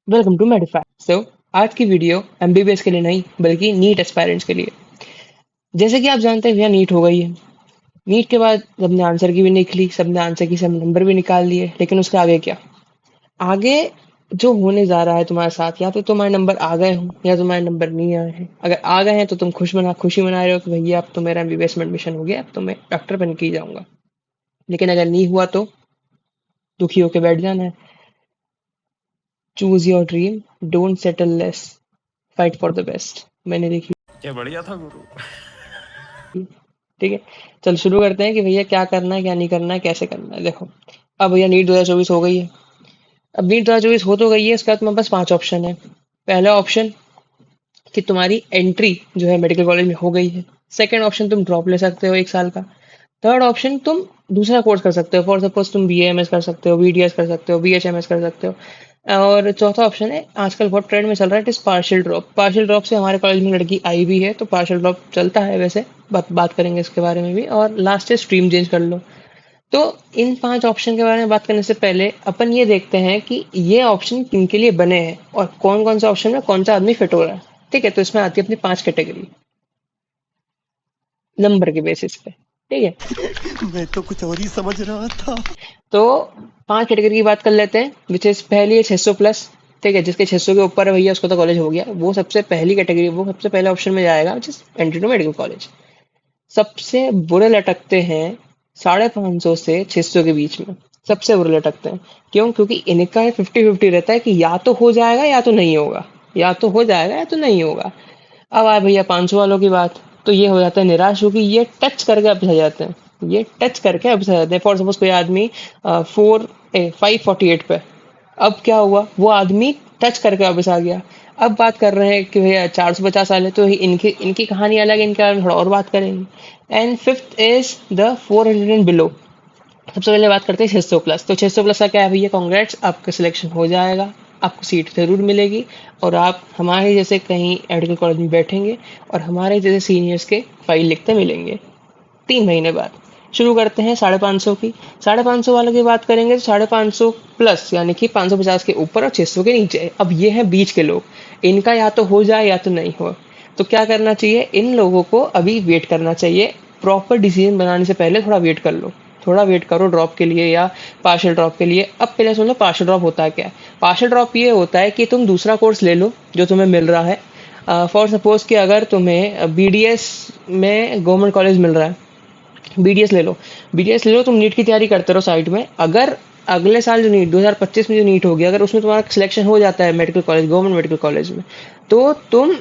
Welcome to मेडिफाई। आज की video MBBS के लिए नहीं बल्कि नीट एस्पायरेंट्स के लिए। जैसे कि आप जानते हैं भैया नीट हो गई है। नीट के बाद सबने आंसर की भी निकली, सबने आंसर की सब नंबर भी निकाल लिए, लेकिन उसके आगे क्या? आगे जो होने जा रहा है तुम्हारे साथ, या तो तुम्हारे नंबर आ गए हों या तुम्हारे नंबर नहीं आए हैं। अगर आ गए हैं तो तुम खुशी मना रहे हो कि भैया अब तो मेरा एमबीबीएस में एडमिशन हो गया, अब तो मैं डॉक्टर बन के ही जाऊंगा। लेकिन अगर नहीं हुआ तो दुखी होकर बैठ जाना है। Choose your dream, don't settle less, fight for the best. मैंने देखी। क्या बढ़िया था गुरु। ठीक है, चल शुरू करते हैं कि भैया क्या करना है, क्या नहीं करना है, कैसे करना है। देखो, अब भैया नीट 2024 हो गई है। अब नीट 2024 हो तो गई है, इसके बाद तुम्हारे पास 5 ऑप्शन है। पहला ऑप्शन कि तुम्हारी एंट्री जो है मेडिकल कॉलेज में हो गई है। सेकंड ऑप्शन, तुम ड्रॉप ले सकते हो 1 साल का। थर्ड ऑप्शन, तुम दूसरा कोर्स कर सकते हो। फॉर सपोज तुम बीएएमएस कर सकते हो, बीडीएस कर सकते हो, बीएचएमएस कर सकते हो। और चौथा ऑप्शन है, आजकल बहुत ट्रेंड में चल रहा है, it is partial drop. Partial drop से हमारे कॉलेज में लड़की आई भी है, तो पार्शियल ड्रॉप चलता है वैसे। बात करेंगे इसके बारे में भी। और लास्ट है स्ट्रीम चेंज कर लो। तो इन 5 ऑप्शन के बारे में बात करने से पहले अपन ये देखते हैं कि ये ऑप्शन किन के लिए बने हैं और कौन कौन सा ऑप्शन में कौन सा आदमी फिट हो रहा है। ठीक है, तो इसमें आती है अपनी 5 कैटेगरी नंबर के बेसिस पे। ठीक है, मैं तो कुछ और ही समझ रहा था। तो 5 कैटेगरी की बात कर लेते हैं, विच इज पहली है 600 प्लस। ठीक है, जिसके 600 के ऊपर है भैया उसको तो कॉलेज हो गया, वो सबसे पहली कैटेगरी, वो सबसे पहले ऑप्शन में जाएगा, which is entry to medical college. सबसे बुरे लटकते हैं 550 से 600 के बीच में। सबसे बुरे लटकते हैं। क्यों? क्योंकि इनका 50-50 रहता है कि या तो हो जाएगा या तो नहीं होगा, या तो हो जाएगा या तो नहीं होगा। अब आए भैया 500 वालों की बात, तो ये हो जाता है निराश, क्योंकि ये टच करके अब सह जाते हैं। ये टच करके अब सह जाते हैं। फॉर सपोज कोई आदमी 548 पे, अब क्या हुआ, वो आदमी टच करके वापस आ गया। अब बात कर रहे हैं कि भैया 450 वाले, तो इनकी इनकी कहानी अलग है, इनके बारे में थोड़ा और बात करेंगे। And fifth is the 400 and below. सबसे पहले बात करते हैं 600 प्लस। तो 600 प्लस का क्या है भैया? कांग्रेट्स, आपका सिलेक्शन हो जाएगा, आपको सीट जरूर मिलेगी और आप हमारे जैसे कहीं मेडिकल कॉलेज में बैठेंगे और हमारे जैसे सीनियर्स के फाइल लिखते मिलेंगे 3 महीने बाद। शुरू करते हैं 550 की। 550 वालों की बात करेंगे तो 550 प्लस यानी कि 550 के ऊपर और 600 के नीचे। अब ये है बीच के लोग, इनका या तो हो जाए या तो नहीं हो। तो क्या करना चाहिए? इन लोगों को अभी वेट करना चाहिए। प्रॉपर डिसीजन बनाने से पहले थोड़ा वेट कर लो, थोड़ा वेट करो ड्रॉप के लिए या पार्शियल ड्रॉप के लिए। अब पहले सुन लो पार्शियल ड्रॉप होता है क्या। पार्शियल ड्रॉप ये होता है कि तुम दूसरा कोर्स ले लो जो तुम्हें मिल रहा है। फॉर सपोज कि अगर तुम्हें बीडीएस में गवर्नमेंट कॉलेज मिल रहा है, बीडीएस ले लो। बीडीएस ले लो, तुम नीट की तैयारी करते रहो साइड में। अगर अगले साल जो नीट 2025 में जो नीट होगी, अगर उसमें तुम्हारा सिलेक्शन हो जाता है medical college, government medical college में, तो तुम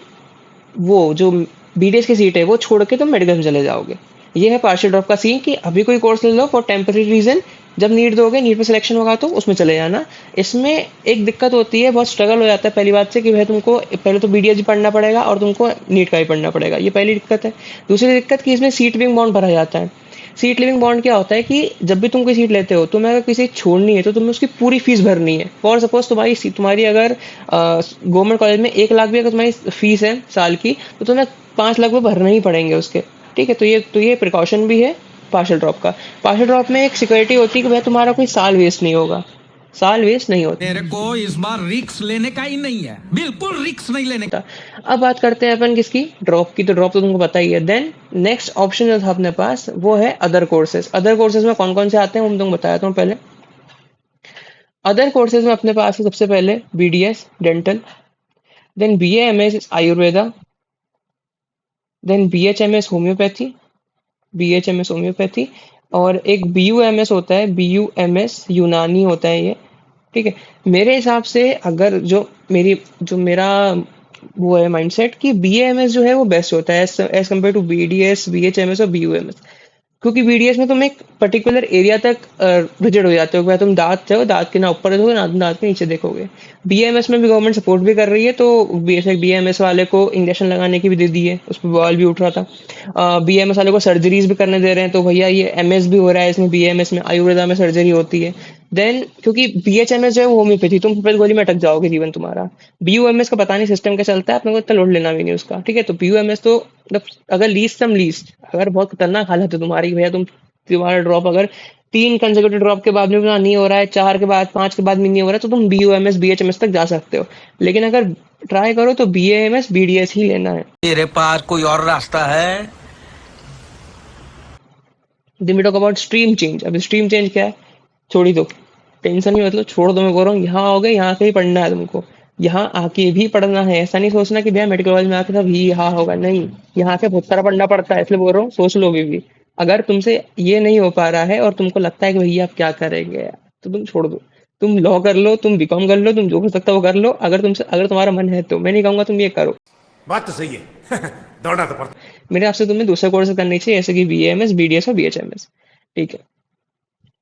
वो जो बीडीएस की सीट है वो छोड़ के तुम मेडिकल में चले जाओगे। ये है पार्शियल ड्रॉप का सीन कि अभी कोई कोर्स ले लो फॉर टेम्पररी रीजन, जब नीट दोगे, नीट में सिलेक्शन होगा तो उसमें चले जाना। इसमें एक दिक्कत होती है, बहुत स्ट्रगल हो जाता है पहली बात से कि भाई तुमको पहले तो बीडीएस भी पढ़ना पड़ेगा और तुमको नीट का भी पढ़ना पड़ेगा, ये पहली दिक्कत है। दूसरी दिक्कत कि इसमें सीट लिविंग बॉन्ड भरा जाता है। सीट लिविंग बॉन्ड क्या होता है कि जब भी तुम कोई सीट लेते हो, तुम्हें अगर किसी छोड़नी है तो तुम्हें उसकी पूरी फीस भरनी है। फॉर सपोज तुम्हारी अगर गवर्नमेंट कॉलेज में 1 लाख भी अगर तुम्हारी फीस है साल की, तो तुम्हें 5 लाख रुपये भरना ही पड़ेंगे उसके। ठीक है, तो ये प्रिकॉशन भी है पार्शियल ड्रॉप का। पार्शियल ड्रॉप में एक सिक्योरिटी होती है कि भाई तुम्हारा कोई साल वेस्ट नहीं होगा, साल वेस्ट नहीं होता। मेरे को इस बार रिक्स लेने का ही नहीं है, बिल्कुल रिक्स नहीं लेने का। अब बात करते हैं अपन किसकी, ड्रॉप की। तो ड्रॉप तो तुमको पता ही है। देन नेक्स्ट ऑप्शन जो था अपने पास वो है अदर कोर्सेज। अदर कोर्सेज में कौन कौन से आते हैं वो मैं तुमको बताया था पहले। अदर कोर्सेज में अपने पास है सबसे पहले BDS dental, then BAMS Ayurveda, then BHMS homeopathy, BHMS homeopathy, और एक बीयूएमएस होता है, बीयूएमएस यूनानी होता है ये। ठीक है, मेरे हिसाब से अगर जो मेरा वो है माइंडसेट कि बीएएमएस जो है वो बेस्ट होता है as compare to BDS, BHMS और बीयूएमएस। क्योंकि बीडीएस में तुम एक पर्टिकुलर एरिया तक रिजिड हो जाते हो, भाई तुम दांत हो, दांत के ना ऊपर देखोगे ना दांत के नीचे देखोगे। बीएमएस में भी गवर्नमेंट सपोर्ट भी कर रही है, तो बेशक बीएमएस वाले को इंजेक्शन लगाने की भी दे दी है, उस पर बवाल भी उठ रहा था। बीएमएस वाले को सर्जरीज भी करने दे रहे हैं, तो भैया ये एमएस भी हो रहा है इसमें, बीएमएस में आयुर्वेदा में सर्जरी होती है। देन क्योंकि बीएचएमएस जो है वो होम्योपैथी, तुम सफेद गोली में अटक जाओगे जीवन तुम्हारा। बीयूएमएस का पता नहीं सिस्टम क्या चलता है, अपने को इतना लोड लेना भी नहीं उसका। ठीक है, तो बीयूएमएस तो मतलब अगर लीस्ट अगर बहुत खतरनाक हालत है तुम्हारी, भैया तुम तुम्हारा ड्रॉप अगर 3 कंसेक्यूटिव ड्रॉप के बाद भी नहीं हो रहा है, 4 के बाद, 5 के बाद भी नहीं हो रहा है, तो तुम BUMS BHMS तक जा सकते हो। लेकिन अगर ट्राई करो तो BAMS BDS ही लेना है। तेरे पास कोई और रास्ता है? Then we talk about stream change। अब स्ट्रीम चेंज क्या है? छोड़ ही दो, टेंशन नहीं, मतलब छोड़ दो। मैं बोल रहा हूँ यहाँ आओगे, यहाँ से ही पढ़ना है तुमको, यहाँ आके भी पढ़ना है। ऐसा नहीं सोचना कि भैया मेडिकल कॉलेज में आके सब ही यहाँ होगा, नहीं, यहाँ से बहुत सारा पढ़ना पड़ता है। इसलिए बोल रहा हूँ सोच लो भी। अगर तुमसे ये नहीं हो पा रहा है और तुमको लगता है कि भैया आप क्या करेंगे यार, तो तुम छोड़ दो। तुम लॉ कर लो, तुम बीकॉम कर लो, तुम जो कर सकता हो वो कर लो। अगर तुम्हारा मन है तो मैं नहीं कहूंगा तुम ये करो। बात तो सही है। दौड़ना तो पड़ता। मेरे हिसाब से तुम्हें दूसरे कोर्स करनी चाहिए, जैसे कि BAMS BDS और BHMS। ठीक है,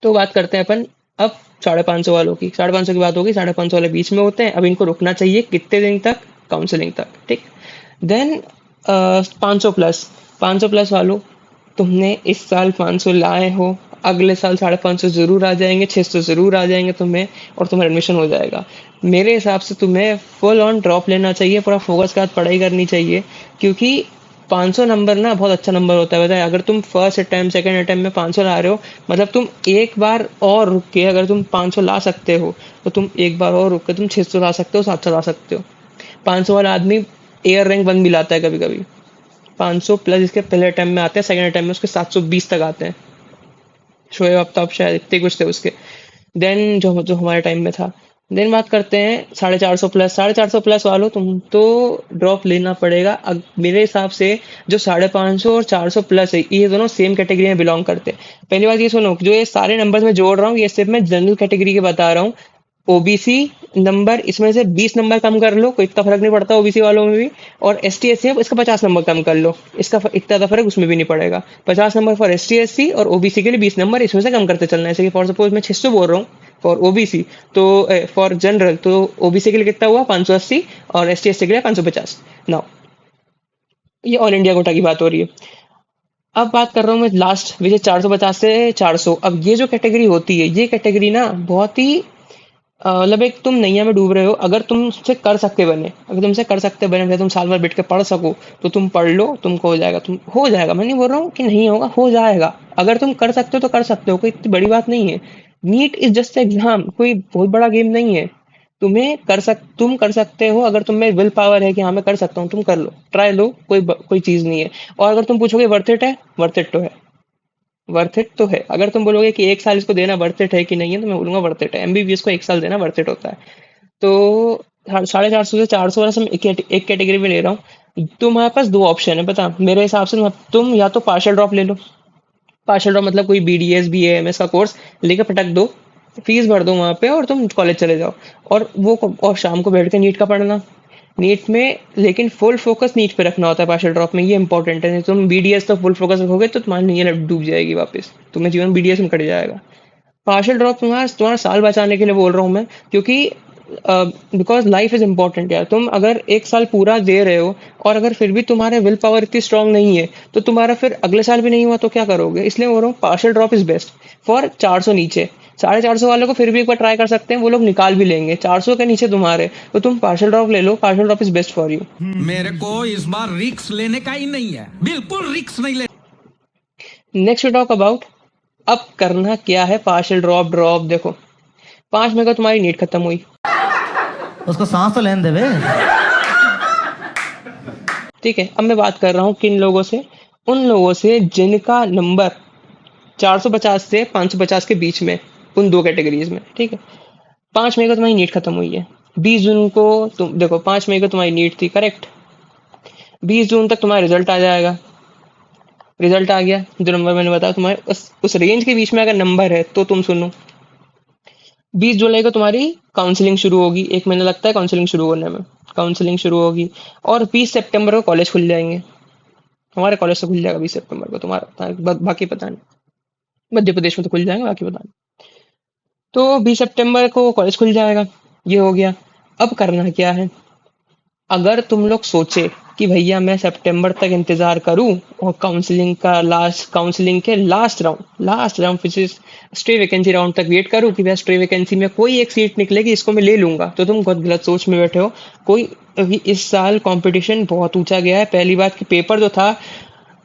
तो बात करते हैं अपन अब 550 वालों की। 550 की बात होगी, 550 वाले बीच में होते हैं। अब इनको रुकना चाहिए कितने दिन तक? काउंसलिंग तक। ठीक, देन 500 प्लस वालों, तुमने इस साल 500 लाए हो, अगले साल 550 जरूर आ जाएंगे, 600 जरूर आ जाएंगे तुम्हें, और तुम्हारा एडमिशन हो जाएगा। मेरे हिसाब से तुम्हें फुल ऑन ड्रॉप लेना चाहिए, पूरा फोकस के साथ पढ़ाई करनी चाहिए, क्योंकि 500 नंबर ना बहुत अच्छा नंबर होता है। बताए, अगर तुम फर्स्ट अटेम्प्ट सेकंड अटेम्प्ट में 500 ला रहे हो, मतलब तुम एक बार और रुक के अगर तुम 500 ला सकते हो, तो तुम एक बार और रुक के तुम 600 ला सकते हो, 700 ला सकते हो। 500 वाला आदमी एयर रैंक 1 भी लाता है कभी कभी। 500 प्लस इसके पहले अटेम्प्ट में आते हैं, सेकंड अटेम्प्ट में उसके 720 तक आते हैं। शोएब आफ्ताब शायद इतने कुछ थे उसके। देन जो जो हमारे टाइम में था। देन बात करते हैं 450 प्लस। 450 प्लस वालों, तुम तो ड्रॉप लेना पड़ेगा। मेरे हिसाब से जो 550 और 400 प्लस है, ये दोनों सेम कैटेगरी में बिलोंग करते हैं। पहली बात ये सुनो, जो ये सारे नंबर्स मैं जोड़ रहा हूँ, ये सिर्फ मैं जनरल कैटेगरी के बता रहा हूँ। ओबीसी नंबर इसमें से 20 नंबर कम कर लो, कोई इतना फर्क नहीं पड़ता ओबीसी वालों में भी। और ST SC है, इसका 50 नंबर कम कर लो, इसका इतना ज़्यादा फर्क उसमें भी नहीं पड़ेगा। 50 नंबर फॉर ST SC और ओबीसी के लिए 20 नंबर इसमें से कम करते चलना है। जैसे कि फॉर सपोज मैं 600 बोल रहा हूँ फॉर ओबीसी, तो फॉर जनरल, तो ओबीसी के लिए कितना हुआ? 580, और ST SC के लिए 550। नाउ ये ऑल इंडिया कोटा की बात हो रही है। अब बात कर रहा हूँ मैं लास्ट, विच 450 से 400। अब ये जो कैटेगरी होती है, ये कैटेगरी ना बहुत ही मतलब एक तुम नैया में डूब रहे हो। अगर तुमसे कर सकते बने, अगर तुमसे कर सकते बने, फिर तुम साल भर बैठ के पढ़ सको, तो तुम पढ़ लो, तुमको हो जाएगा। तुम हो जाएगा, मैं नहीं बोल रहा हूँ कि नहीं होगा, हो जाएगा। अगर तुम कर सकते हो तो कर सकते हो, कोई इतनी बड़ी बात नहीं है। नीट इज जस्ट एग्जाम, कोई बहुत बड़ा गेम नहीं है। तुम कर सकते हो, अगर तुम में विल पावर है कि हाँ मैं कर सकता हूँ, तुम कर लो, ट्राई लो, कोई चीज नहीं है। और अगर तुम पूछोगे वर्थ इट है, वर्थ इट तो है, वर्थ इट तो है। अगर तुम बोलोगे कि एक साल इसको देना वर्थ इट है कि नहीं है, तो मैं बोलूंगा वर्थ इट है। MBBS को एक साल देना वर्थ इट होता है। तो 450 से 400 वाला मैं एक कैटेगरी में ले रहा हूँ। तुम्हारे पास दो ऑप्शन है, पता मेरे हिसाब से। तुम या तो पार्शियल ड्रॉप ले लो। पार्शियल ड्रॉप मतलब कोई BDS BAMS का कोर्स लेके पटक दो, फीस भर दो वहां पे, और तुम कॉलेज चले जाओ। और शाम को बैठ के नीट का पढ़ना। नीट में लेकिन फुल फोकस नीट पे रखना होता है पार्शियल ड्रॉप में, ये इंपॉर्टेंट है। नहीं तुम BDS तो फुल फोकस रखोगे तो तुम्हारी नीयत डूब जाएगी वापस, तुम्हें जीवन BDS में कट जाएगा। पार्शियल ड्रॉप तुम्हारा साल बचाने के लिए बोल रहा हूँ मैं, क्योंकि बिकॉज लाइफ इज इंपॉर्टेंट यार। तुम अगर एक साल पूरा दे रहे हो और अगर फिर भी तुम्हारे विल पावर इतनी स्ट्रांग नहीं है, तो तुम्हारा फिर अगले साल भी नहीं हुआ तो क्या करोगे? इसलिए बोल रहा हूँ partial drop is best for 400 नीचे। 450 वालों को फिर भी एक बार ट्राई कर सकते हैं, वो लोग निकाल भी लेंगे। 400 के नीचे तुम्हारे, तो तुम पार्शियल ड्रॉप ले लो, partial drop is best for you. मेरे को इस बार रिक्स लेने का ही नहीं है, बिल्कुल रिक्स नहीं ले। नेक्स्ट टॉक अबाउट अब करना क्या है पार्शियल ड्रॉप। देखो 5 मई को तुम्हारी नीट खत्म हुई, उसको सांस तो लेने देवे। ठीक है। अब मैं बात कर रहा हूँ किन लोगों से? उन लोगों से जिनका नंबर 450 से 550 के बीच में, उन दो कैटेगरीज में, ठीक है। 5 मई को तुम्हारी नीट खत्म हुई है। 20 जून को तुम देखो, 5 मई को तुम्हारी नीट थी, करेक्ट। 20 जून तक तुम्हारा रिजल्ट आ जाएगा। रिजल्ट आ गया, जो नंबर मैंने बताया तुम्हारे उस रेंज के बीच में अगर नंबर है तो तुम सुनो। 20 जुलाई को तुम्हारी काउंसलिंग शुरू होगी, 1 महीना लगता है काउंसलिंग शुरू होने में। काउंसलिंग शुरू होगी और 20 सितंबर को कॉलेज खुल जाएंगे। हमारे कॉलेज से खुल जाएगा 20 सितंबर को, तुम्हारा बाकी पता नहीं, मध्य प्रदेश में तो खुल जाएगा, बाकी पता नहीं। तो 20 सितंबर को कॉलेज खुल जाएगा, ये हो गया। अब करना क्या है? अगर तुम लोग सोचे कि भैया मैं सितंबर तक इंतजार करूं और काउंसलिंग के last round which is stray vacancy round तक वेट करूं कि भैया स्ट्रे वैकेंसी में कोई एक सीट निकलेगी, इसको मैं ले लूंगा, तो तुम बहुत गलत सोच में बैठे हो। अभी इस साल कंपटीशन बहुत ऊंचा गया है। पहली बात कि पेपर जो था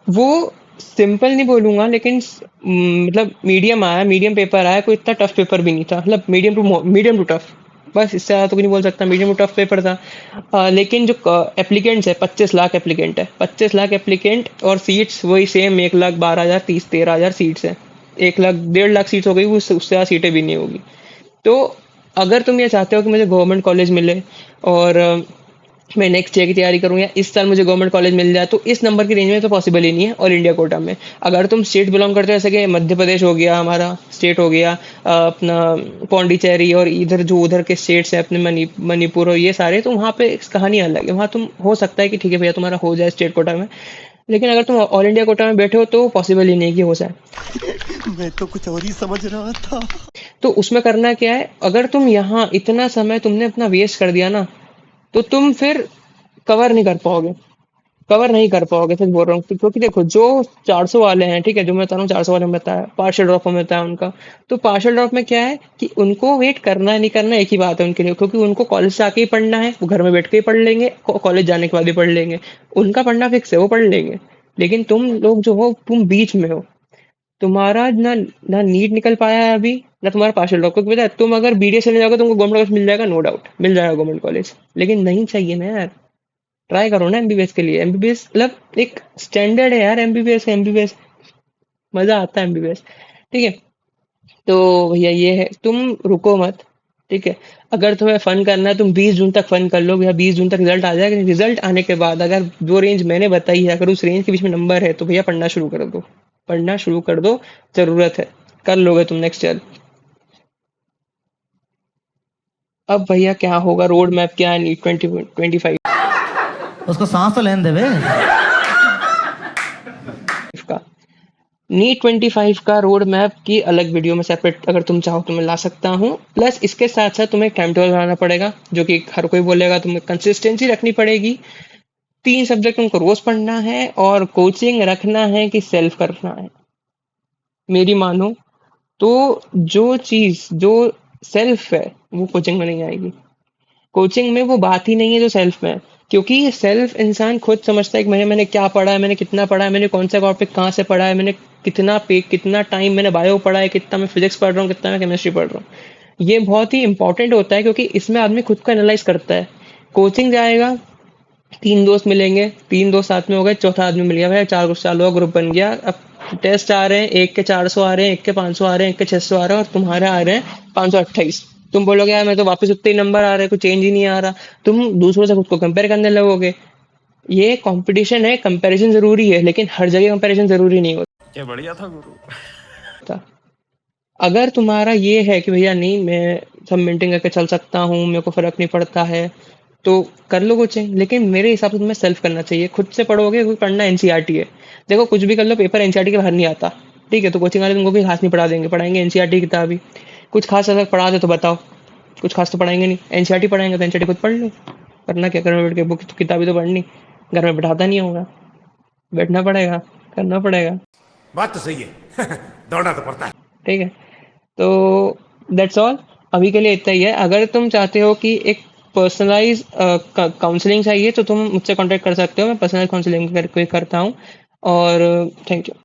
वो सिंपल नहीं बोलूंगा, लेकिन मतलब मीडियम आया, मीडियम पेपर आया, कोई इतना टफ पेपर भी नहीं था, मतलब मीडियम टू टफ, बस इससे ज़्यादा तो कुछ नहीं बोल सकता, मीडियम टू टफ पेपर था। लेकिन जो एप्लीकेंट्स है 25 लाख एप्लीकेंट है, 25 लाख एप्लीकेंट, और सीट्स वही सेम 1,12,000, 13,000 सीट्स है, 1 लाख 1.5 लाख सीट्स हो गई, उससे ज़्यादा सीटें भी नहीं होगी। तो अगर तुम ये चाहते हो कि मुझे गवर्नमेंट कॉलेज मिले और मैं नेक्स्ट ईयर की तैयारी करूँ, या इस साल मुझे गवर्नमेंट कॉलेज मिल जाए, तो इस नंबर की रेंज में तो पॉसिबल ही नहीं है ऑल इंडिया कोटा में। अगर तुम स्टेट बिलोंग करते हो, जैसे कि मध्य प्रदेश हो गया, हमारा स्टेट हो गया, अपना पौंडीचेरी, और इधर जो उधर के स्टेट्स हैं अपने मणिपुर और ये सारे, तो वहाँ पे कहानी अलग है, वहाँ तुम हो सकता है कि ठीक है भैया तुम्हारा हो जाए स्टेट कोटा में, लेकिन अगर तुम ऑल इंडिया कोटा में बैठे हो तो पॉसिबल ही नहीं कि हो जाए। मैं तो कुछ और ही समझ रहा था। तो उसमें करना क्या है, अगर तुम यहाँ इतना समय तुमने अपना वेस्ट कर दिया ना, तो तुम फिर कवर नहीं कर पाओगे, कवर नहीं कर पाओगे, सच बोल रहा हूँ। क्योंकि देखो जो 400 वाले हैं, ठीक है, जो मैं बता रहा हूँ 400 वाले में बताया, पार्शियल ड्रॉप में बताया उनका, तो पार्शियल ड्रॉप में क्या है कि उनको वेट करना है नहीं करना एक ही बात है उनके लिए, क्योंकि उनको कॉलेज से आके ही पढ़ना है, वो घर में बैठ के ही पढ़ लेंगे, कॉलेज जाने के बाद भी पढ़ लेंगे, उनका पढ़ना फिक्स है, वो पढ़ लेंगे। लेकिन तुम लोग जो हो, तुम बीच में हो, तुम्हारा ना ना नीट निकल पाया है अभी, ना तुम्हारा पार्शियल ड्रॉप, क्योंकि पता है तुम अगर बीडीएस चले जाओगे तुमको गवर्नमेंट कॉलेज मिल जाएगा, नो डाउट मिल जाएगा गवर्नमेंट कॉलेज, लेकिन नहीं चाहिए ना यार, ट्राई करो ना एमबीबीएस के लिए, एमबीबीएस मतलब एक स्टैंडर्ड है यार, एमबीबीएस एमबीबीएस मजा आता है एमबीबीएस, ठीक है। तो भैया ये है, तुम रुको मत, ठीक है। अगर तुम्हें फन करना है तुम 20 जून तक फन कर लो भैया, 20 जून तक रिजल्ट आ जाएगा, रिजल्ट आने के बाद अगर जो रेंज मैंने बताई है, अगर उस रेंज के बीच में नंबर है, तो भैया पढ़ना शुरू कर दो, पढ़ना शुरू कर दो, जरूरत है, कर लोगे तुम नेक्स्ट ईयर। अब भैया क्या होगा, रोड मैप क्या है नीट 2025 उसको सांस तो लेने देवे। का, नीट 25 का रोड मैप की अलग वीडियो में सेपरेट अगर तुम चाहो तो मैं ला सकता हूँ, प्लस इसके साथ साथ तुम्हें टाइम टेबल बनाना पड़ेगा, जो कि हर कोई बोलेगा, तुम्हें कंसिस्टेंसी रखनी पड़ेगी, 3 सब्जेक्ट तुमको रोज पढ़ना है, और कोचिंग रखना है कि सेल्फ करना है। मेरी मानो तो जो चीज जो सेल्फ है वो कोचिंग में नहीं आएगी, कोचिंग में वो बात ही नहीं है जो सेल्फ में है, क्योंकि सेल्फ इंसान खुद समझता है कि मैंने क्या पढ़ा है, मैंने कितना पढ़ा है, मैंने कौन सा टॉपिक कहाँ से पढ़ा है, मैंने कितना टाइम मैंने बायो पढ़ा है, कितना मैं फिजिक्स पढ़ रहा हूँ, कितना मैं केमिस्ट्री पढ़ रहा हूँ। ये बहुत ही इंपॉर्टेंट होता है, क्योंकि इसमें आदमी खुद को एनालाइज करता है। कोचिंग जाएगा, 3 दोस्त मिलेंगे, 3 दोस्त साथ में हो गए, चौथा आदमी मिल गया, भाई 4 लोग ग्रुप बन गया। अब टेस्ट आ रहे हैं, एक के 400 आ रहे हैं, एक के 500 आ रहे हैं, एक के 600 आ रहे हैं, और तुम्हारे आ रहे हैं 528। तुम बोलोगे यार मैं तो वापस उतने ही नंबर आ रहे हैं, कुछ चेंज ही नहीं आ रहा, तुम दूसरों से खुद को कंपेयर करने लगोगे। ये कंपटीशन है, कंपैरिजन जरूरी है, लेकिन हर जगह कंपैरिजन जरूरी नहीं क्या बढ़िया था गुरु। होता। अगर तुम्हारा ये है कि भैया नहीं मैं सब मेंटेन करके चल सकता हूँ, मेरे को फर्क नहीं पड़ता है, तो कर लो कोचिंग, लेकिन मेरे हिसाब से तुम्हें सेल्फ करना चाहिए। खुद से पढ़ोगे, क्योंकि पढ़ना एनसीईआरटी है। देखो कुछ भी कर लो, पेपर एनसीईआरटी के बाहर नहीं आता, ठीक है, तो कोचिंग वाले तुमको भी खास नहीं पढ़ा देंगे, पढ़ाएंगे एनसीईआरटी किताब ही। कुछ खास अगर पढ़ा दे तो बताओ, कुछ खास तो पढ़ाएंगे नहीं, एनसीईआरटी पढ़ाएंगे तो एनसीईआरटी खुद पढ़ लो, करना क्या, घर में बैठ के बुक तो किताबी तो पढ़नी, घर में बैठाता नहीं होगा, बैठना पड़ेगा, करना पड़ेगा, बात तो सही है। दौड़ना तो पड़ता है। ठीक है। तो दैट्स ऑल, अभी के लिए इतना ही है। अगर तुम चाहते हो कि एक पर्सनलाइज काउंसलिंग चाहिए, तो तुम मुझसे कांटेक्ट कर सकते हो, मैं पर्सनलाइज काउंसलिंग करता हूँ। और थैंक यू।